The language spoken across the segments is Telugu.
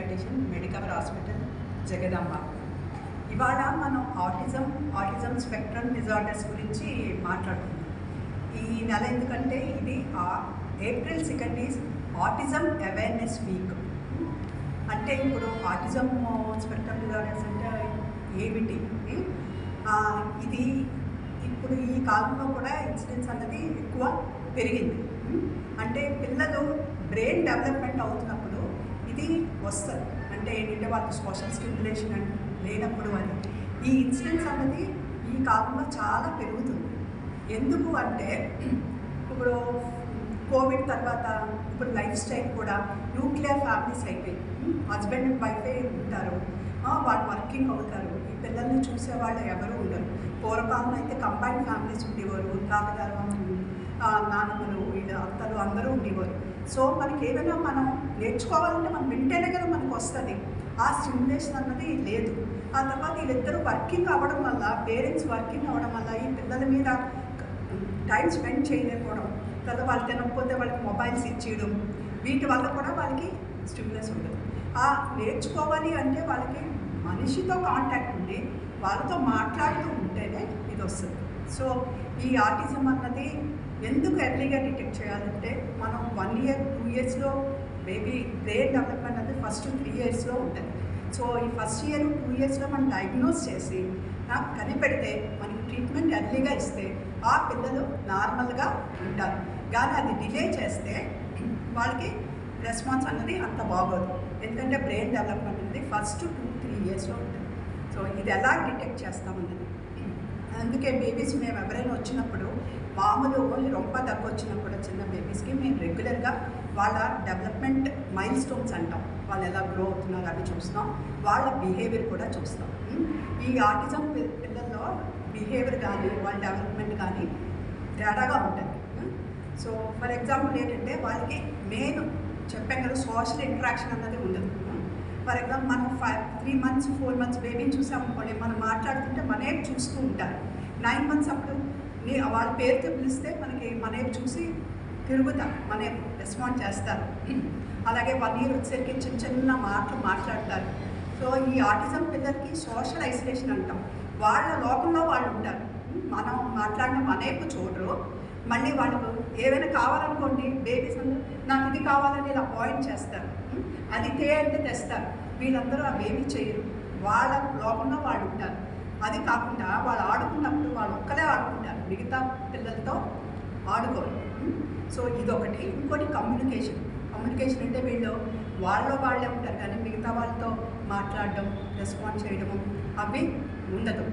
Paediatrician Medicover hospital Jagadamba. ఇవాళ మనం ఆటిజం స్పెక్ట్రమ్ డిజార్డర్స్ గురించి మాట్లాడుతున్నాం. ఈ నెల ఎందుకంటే ఇది April 2 is autism awareness week. అంటే ఇప్పుడు ఆటిజం స్పెక్ట్రమ్ డిజార్డర్స్ అంటే ఏమిటి, ఇది ఇప్పుడు ఈ కాలంలో కూడా ఇన్సిడెన్స్ అన్నది ఎక్కువ పెరిగింది. అంటే పిల్లలు బ్రెయిన్ డెవలప్మెంట్ అవుతున్నప్పుడు ఇది వస్తుంది. అంటే ఏంటంటే వాళ్ళకి సోషల్ స్టిమ్యులేషన్ లేనప్పుడు అని ఈ ఇన్సిడెన్స్ అన్నది ఈ కాలంలో చాలా పెరుగుతుంది. ఎందుకు అంటే ఇప్పుడు కోవిడ్ తర్వాత ఇప్పుడు లైఫ్ స్టైల్ కూడా న్యూక్లియర్ ఫ్యామిలీస్ అయిపోయి హస్బెండ్ అండ్ వైఫే ఉంటారు, వాళ్ళు వర్కింగ్ అవుతారు, ఈ పిల్లల్ని చూసేవాళ్ళు ఎవరు ఉండరు. పూర్వకాలంలో అయితే కంబైన్డ్ ఫ్యామిలీస్ ఉండేవారు, తాతగారు నాన్నమ్మలు వీళ్ళు అత్తలు అందరూ ఉండేవారు. సో మనకి ఏమైనా మనం నేర్చుకోవాలంటే మనం వింటేనే కదా మనకు వస్తుంది. ఆ స్టిమ్యులేషన్ అన్నది లేదు. ఆ తర్వాత వీళ్ళిద్దరూ వర్కింగ్ అవ్వడం వల్ల, పేరెంట్స్ వర్కింగ్ అవ్వడం వల్ల ఈ పిల్లల మీద టైం స్పెండ్ చేయలేకపోవడం, తర్వాత వాళ్ళు తినకపోతే వాళ్ళకి మొబైల్స్ ఇచ్చేయడం, వీటి వల్ల కూడా వాళ్ళకి స్టిమ్యులస్ ఉండదు. నేర్చుకోవాలి అంటే వాళ్ళకి మనిషితో కాంటాక్ట్ ఉండి వాళ్ళతో మాట్లాడుతూ ఉంటేనే ఇది వస్తుంది. సో ఈ ఆటిజం అన్నది ఎందుకు ఎర్లీగా డిటెక్ట్ చేయాలంటే మనం 1 year 2 yearsలో బేబీ బ్రెయిన్ డెవలప్మెంట్ అనేది ఫస్ట్ 3 yearsలో ఉంటుంది. సో ఈ ఫస్ట్ ఇయర్ 2 yearsలో మనం డయాగ్నోస్ చేసి కనిపెడితే మనకి ట్రీట్మెంట్ ఎర్లీగా ఇస్తే ఆ పిల్లలు నార్మల్గా ఉంటారు. కానీ అది డిలే చేస్తే వాళ్ళకి రెస్పాన్స్ అన్నది అంత బాగోదు. ఎందుకంటే బ్రెయిన్ డెవలప్మెంట్ అనేది ఫస్ట్ 2-3 yearsలో ఉంటుంది. సో ఇది ఎలా డిటెక్ట్ చేస్తామన్నది. అందుకే బేబీస్ మేము ఎవరైనా వచ్చినప్పుడు మామూలు రొంప దగ్గు వచ్చినప్పుడు చిన్న బేబీస్కి మేము రెగ్యులర్గా వాళ్ళ డెవలప్మెంట్ మైల్ స్టోన్స్ అంటాం, వాళ్ళు ఎలా గ్రో అవుతున్నారు అవి చూస్తాం, వాళ్ళ బిహేవియర్ కూడా చూస్తాం. ఈ ఆటిజం పిల్లల్లో బిహేవియర్ కానీ వాళ్ళ డెవలప్మెంట్ కానీ తేడాగా ఉంటుంది. సో ఫర్ ఎగ్జాంపుల్ ఏంటంటే వాళ్ళకి మెయిన్ చెప్పాం కదా, సోషల్ ఇంటరాక్షన్ అన్నది ఉండదు. ఫర్ ఎగ్జాంపుల్ మనం 3 months 4 months బేబీని చూసామనుకోండి, మనం మాట్లాడుతుంటే మనైపు చూస్తూ ఉంటారు. 9 months అప్పుడు వాళ్ళ పేరుతో పిలిస్తే మనకి మనైపు చూసి తిరుగుతారు, మనైపు రెస్పాండ్ చేస్తారు. అలాగే 1 year వచ్చేసరికి చిన్న మాటలు మాట్లాడతారు. సో ఈ ఆటిజం పిల్లలకి సోషల్ ఐసోలేషన్ అంటాం. వాళ్ళ లోకంలో వాళ్ళు ఉంటారు, మనం మాట్లాడిన మనైపు చూడరు. మళ్ళీ వాళ్ళకు ఏమైనా కావాలనుకోండి, బేబీస్ అందరూ నాకు ఇది కావాలని ఇలా పాయింట్ చేస్తారు, అది అంటే తెస్తారు. వీళ్ళందరూ ఆ బేబీ చేయరు, వాళ్ళ లోకంలో వాళ్ళు ఉంటారు. అది కాకుండా వాళ్ళు ఆడుకున్నప్పుడు వాళ్ళు ఒక్కరే ఆడుకుంటారు, మిగతా పిల్లలతో ఆడుకోరు. సో ఇదొకటి. ఇంకోటి కమ్యూనికేషన్ అంటే వీళ్ళు వాళ్ళే ఉంటారు కానీ మిగతా వాళ్ళతో మాట్లాడడం, రెస్పాండ్ చేయడము అవి ఉండదు.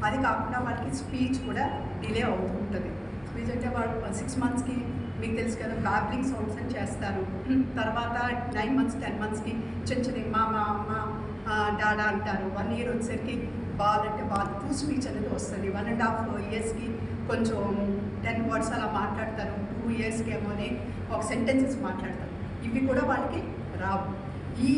అది కాకుండా వాళ్ళకి స్పీచ్ కూడా డిలే అవుతూ ఉంటుంది. స్పీచ్ అంటే వాళ్ళు 6 monthsకి మీకు తెలుసు కదా బ్యాబ్లింగ్ సౌండ్స్ అని చేస్తారు. తర్వాత 9 months 10 monthsకి చిన్న మా అమ్మ డాడా అంటారు. 1 year వచ్చేసరికి బాల్ అంటే బాల్ త్రూ స్పీచ్ అనేది వస్తుంది. 1.5 yearsకి కొంచెం 10 words అలా మాట్లాడతారు. 2 yearsకి ఏమోనే ఒక సెంటెన్సెస్ మాట్లాడతారు. ఇవి కూడా వాళ్ళకి రావు. ఈ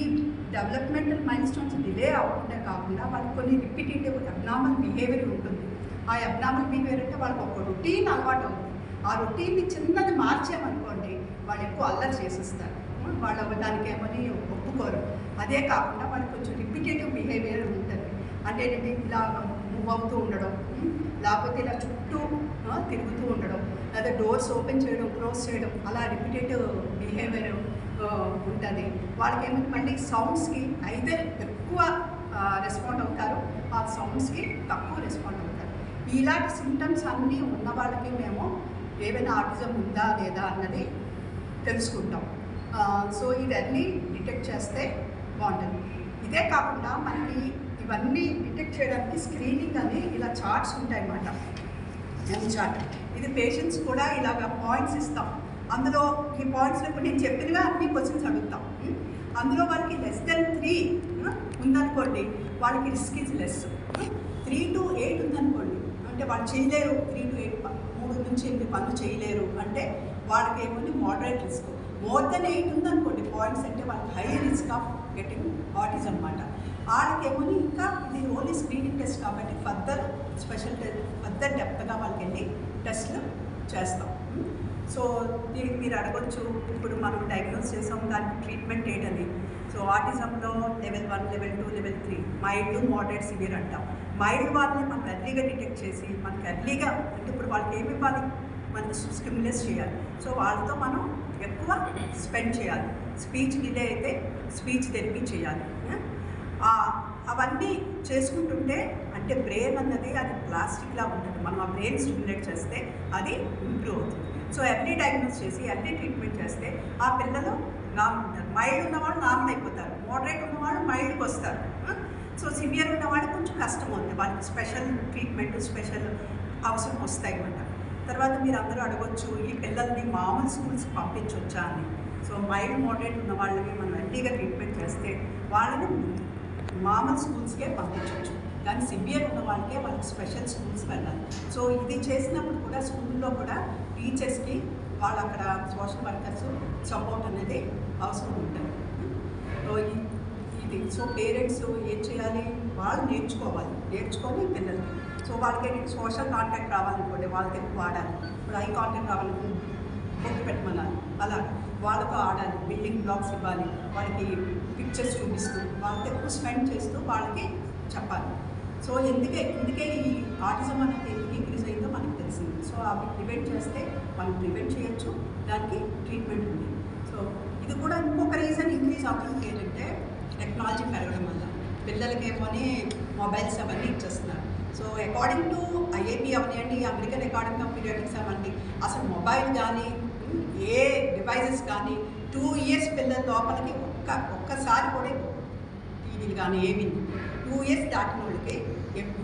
డెవలప్మెంటల్ మైల్ స్టోన్స్ డిలే అవ్వకుండా కాకుండా వాళ్ళకి కొన్ని రిపిటేటివ్ అబ్నార్మల్ బిహేవియర్ ఉంటుంది. ఆ అబ్నార్మల్ బిహేవియర్ అంటే వాళ్ళకి ఒక రొటీన్ అలవాటు అవుతుంది. ఆ రొటీన్ని చిన్నది మార్చామనుకోండి వాళ్ళు ఎక్కువ అల్లరి చేసేస్తారు, వాళ్ళు దానికి ఏమని ఒప్పుకోరు. అదే కాకుండా వాళ్ళకి కొంచెం రిపిటేటివ్ బిహేవియర్ ఉంటుంది. అంటే ఏంటంటే ఇలా మూవ్ అవుతూ ఉండడం, లేకపోతే ఇలా చుట్టూ తిరుగుతూ ఉండడం, లేదా డోర్స్ ఓపెన్ చేయడం క్లోజ్ చేయడం, అలా రిపిటేటివ్ బిహేవియర్ ఉంటుంది. వాళ్ళకి ఏమైనా మళ్ళీ సౌండ్స్కి అయితే ఎక్కువ రెస్పాండ్ అవుతారు, ఆ సౌండ్స్కి తక్కువ రెస్పాండ్ అవుతారు. ఇలాంటి సిమ్టమ్స్ అన్నీ ఉన్న వాళ్ళకి మేము ఏమైనా ఆటిజం ఉందా లేదా అన్నది తెలుసుకుంటాం. సో ఇవన్నీ డిటెక్ట్ చేస్తే బాగుంటుంది. ఇదే కాకుండా మనకి ఇవన్నీ డిటెక్ట్ చేయడానికి స్క్రీనింగ్ అని ఇలా చార్ట్స్ ఉంటాయి అన్నమాట. చార్ట్ ఇది పేషెంట్స్ కూడా ఇలాగ పాయింట్స్ ఇస్తాం. అందులో ఈ పాయింట్స్లో ఇప్పుడు నేను చెప్పినగా అన్ని క్వశ్చన్స్ అడుగుతాం. అందులో వాళ్ళకి less-3 ఉందనుకోండి, వాళ్ళకి రిస్క్ ఈజ్ లెస్. 3 to 8 ఉందనుకోండి, అంటే వాళ్ళు చేయలేరు, 3 to 8 3 నుంచి 8 పనులు చేయలేరు అంటే వాళ్ళకి ఏమో మోడరేట్ రిస్క్. మోర్ దెన్ 8 ఉందనుకోండి పాయింట్స్ అంటే వాళ్ళకి high risk of getting autism అన్నమాట. వాళ్ళకేమో ఇంకా ఇది ఓన్లీ స్క్రీనింగ్ టెస్ట్ కాబట్టి ఫర్దర్ డెప్త్గా వాళ్ళకి వెళ్ళి టెస్ట్లు చేస్తాం. సో దీనికి మీరు అడగొచ్చు, ఇప్పుడు మనం డయాగ్నోస్ చేసాం దానికి ట్రీట్మెంట్ ఏంటని. సో సో ఆటిజంలో level 1, level 2, level 3, mild, moderate, severe అంటాం. మైల్డ్ వాళ్ళని మనం ఎర్లీగా డిటెక్ట్ చేసి మనకి ఎర్లీగా అంటే ఇప్పుడు వాళ్ళకి ఏమి ఇవ్వాలి, మనకి స్టిమ్యులస్ చేయాలి. సో వాళ్ళతో మనం ఎక్కువ స్పెండ్ చేయాలి. స్పీచ్ డిలే అయితే స్పీచ్ థెరపీ చేయాలి. అవన్నీ చేసుకుంటుంటే అంటే బ్రెయిన్ అన్నది అది ప్లాస్టిక్లా ఉంటుంది. మనం ఆ బ్రెయిన్ స్టిమ్యులేట్ చేస్తే అది ఇంప్రూవ్ అవుతుంది. సో ఎర్లీ డయాగ్నోస్ చేసి ఎర్లీ ట్రీట్మెంట్ చేస్తే ఆ పిల్లలు నార్మల్ ఉంటారు. మైల్డ్ ఉన్నవాళ్ళు నార్మల్ అయిపోతారు, మోడరేట్ ఉన్నవాళ్ళు మైల్డ్కి వస్తారు. సో సివియర్ ఉన్నవాళ్ళు కొంచెం కష్టం ఉంది, వాళ్ళకి స్పెషల్ ట్రీట్మెంట్, స్పెషల్ అవసరం వస్తాయి అన్నమాట. తర్వాత మీరు అందరూ అడగొచ్చు, ఈ పిల్లల్ని మామూలు స్కూల్స్కి పంపించవచ్చా అని. సో మైల్డ్, మోడరేట్ ఉన్న వాళ్ళని మనం ఎర్లీగా ట్రీట్మెంట్ చేస్తే వాళ్ళని మామూలు స్కూల్స్కే పంపించవచ్చు. కానీ సివియర్ ఉన్న వాళ్ళకే వాళ్ళకి స్పెషల్ స్కూల్స్ వెళ్ళాలి. సో ఇది చేసినప్పుడు కూడా స్కూల్లో కూడా టీచర్స్కి వాళ్ళు అక్కడ సోషల్ వర్కర్స్ సపోర్ట్ అనేది అవసరం ఉంటుంది. సో ఇది సో పేరెంట్స్ ఏం చేయాలి, వాళ్ళు నేర్చుకొని పిల్లలకి. సో వాళ్ళకి సోషల్ కాంటాక్ట్ రావాలనుకోండి వాళ్ళకి ఎక్కువ ఆడాలి. ఇప్పుడు ఐ కాంటాక్ట్ రావాలనుకుంటే బొట్టు పెట్టమనాలి, అలా వాళ్ళతో ఆడాలి, బిల్డింగ్ బ్లాక్స్ ఇవ్వాలి, వాళ్ళకి పిక్చర్స్ చూపిస్తూ వాళ్ళతో ఎక్కువ స్పెండ్ చేస్తూ వాళ్ళకి చెప్పాలి. సో ఎందుకే ఈ ఆటిజం అనేది ఎందుకు ఇంక్రీజ్ అయిందో మనకు తెలిసింది. సో అవి ప్రివెంట్ చేస్తే మనం ప్రివెంట్ చేయొచ్చు, దానికి ట్రీట్మెంట్ ఉంది. సో ఇది కూడా ఇంకొక రీజన్ ఇంక్రీజ్ అవుతుంది ఏంటంటే టెక్నాలజీ పెరగడం వల్ల పిల్లలకేమోని మొబైల్స్ అవన్నీ ఇచ్చేస్తున్నారు. సో అకార్డింగ్ టు ఐఏపీ అవనివ్వండి, అమెరికన్ అకాడమీ ఆఫ్ పీడియాట్రిక్స్ అవ్వండి, అసలు మొబైల్ కానీ ఏ డివైజెస్ కానీ 2 years పిల్లల లోపలికి ఒక్కసారి కూడా టీవీలు కానీ ఏమి 2 years దాటిన వాళ్ళకి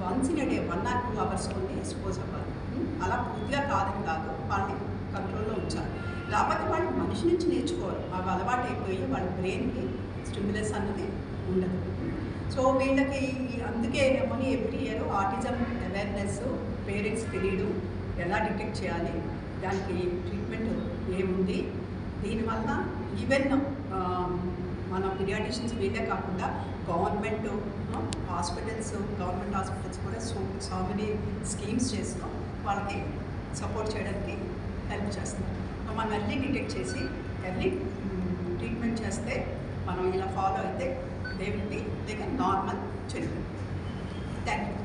once in day 1 or 2 hours కొన్ని ఎక్స్పోజ్ అవ్వాలి. అలా పూర్తిగా కాదని కాదు, వాళ్ళని కంట్రోల్లో ఉంచాలి. లేకపోతే వాళ్ళు మనిషి నుంచి నేర్చుకోవాలి, అవి అలవాటు అయిపోయి వాళ్ళ బ్రెయిన్కి స్టిమ్యులస్ అన్నది ఉండదు. సో వీళ్ళకి అందుకే ఏమని every year autism awareness parents తెలియదు, ఎలా డిటెక్ట్ చేయాలి, దానికి ట్రీట్మెంట్ ఏముంది, దీనివల్ల ఈవెన్ మన పీడియాట్రిషియన్స్ వీళ్ళే కాకుండా గవర్నమెంట్ హాస్పిటల్స్ కూడా సో మెనీ స్కీమ్స్ చేస్తూ వాళ్ళకి సపోర్ట్ చేయడానికి హెల్ప్ చేస్తున్నారు. మనం ఎర్లీ డిటెక్ట్ చేసి ఎర్లీ ట్రీట్మెంట్ చేస్తే మనం ఇలా ఫాలో అయితే they can normal children. Thank you.